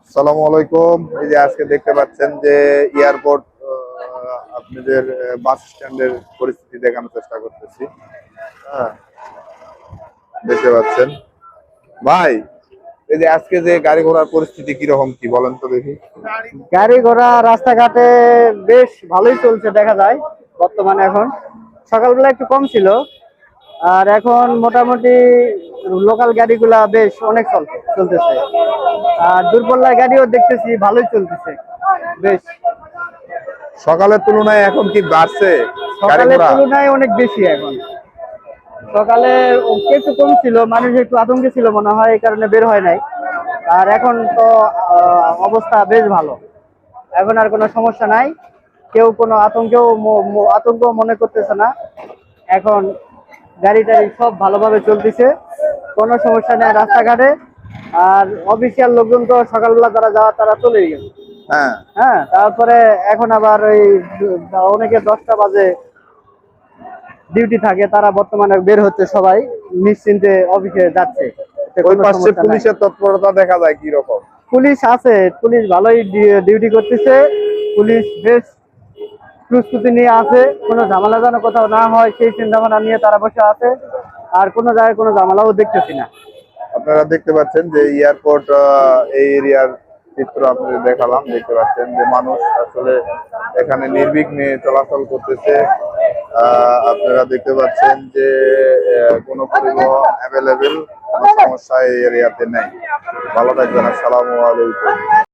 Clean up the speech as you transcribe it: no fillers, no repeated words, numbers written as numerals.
আসসালামু আলাইকুম। এই যে আজকে দেখতে পাচ্ছেন যে এয়ারপোর্ট আপনাদের বাস স্ট্যান্ডের পরিস্থিতি দেখানোর চেষ্টা করতেছি। হ্যাঁ, দেখতে পাচ্ছেন ভাই, এই যে আজকে যে গাড়ি ঘোড়ার পরিস্থিতি কিরকম কি বলেন তো দেখি। গাড়ি ঘোড়া রাস্তাঘাটে বেশ ভালোই চলছে দেখা যায় বর্তমানে। এখন সকালবেলা একটু কম ছিল, আর এখন মোটামুটি লোকাল গাড়িগুলা বেশ অনেক চলতেছে। আর দূরপাল্লার গাড়িও দেখতেছি ভালোই চলতেছে বেশ। সকালের তুলনায় এখন কি বাড়ছে গাড়ি সকালের ঘোড়া? তুলনায় অনেক বেশি এখন। সকালে একটু কম ছিল, মানুষ একটু আতঙ্কে ছিল মনে হয়, এই কারণে বের হয় নাই। আর এখন তো অবস্থা বেশ ভালো, এখন আর কোনো সমস্যা নাই। কেউ কোনো আতঙ্ক মনে করতেছে না এখন। গাড়ি টাড়ি সব ভালোভাবে চলতেছে, কোনো সমস্যা নেই রাস্তাঘাটে। আর অফিসিয়াল লোকজন তো সকালবেলা যারা যাওয়া তারা চলে গেছে। হ্যাঁ, হ্যাঁ, তারপরে এখন আবার ওই অনেকে 10টা বাজে ডিউটি থাকে, তারা বর্তমানে বের হচ্ছে, সবাই নিশ্চিন্তে অফিসে যাচ্ছে। এতে ওই কোনো পাশে সমস্যা নাই। পুলিশের তৎপরতা দেখা যায় কি রকম? পুলিশ আছে, পুলিশ ভালোই ডিউটি করতেছে। পুলিশ বেশ প্রস্তুতি নিয়ে আছে, কোনো ঝামেলা যেন কোথাও না হয় সেই চিন্তা ভাবনা নিয়ে তারা বসে আছে। আর কোনো জায়গায় কোনো ঝামেলাও দেখতেছি না। আপনারা দেখতে পাচ্ছেন যে এয়ারপোর্ট এই এরিয়ার চিত্র আপনাদের দেখালাম। দেখতে পাচ্ছেন যে মানুষ আসলে এখানে নির্বিঘ্নে চলাচল করতেছে। আপনারা দেখতে পাচ্ছেন যে কোনো পরিবহন অ্যাভেলেবেল, কোনো সমস্যা এই এরিয়াতে নেই। ভালো থাকবেন, আসসালামু আলাইকুম।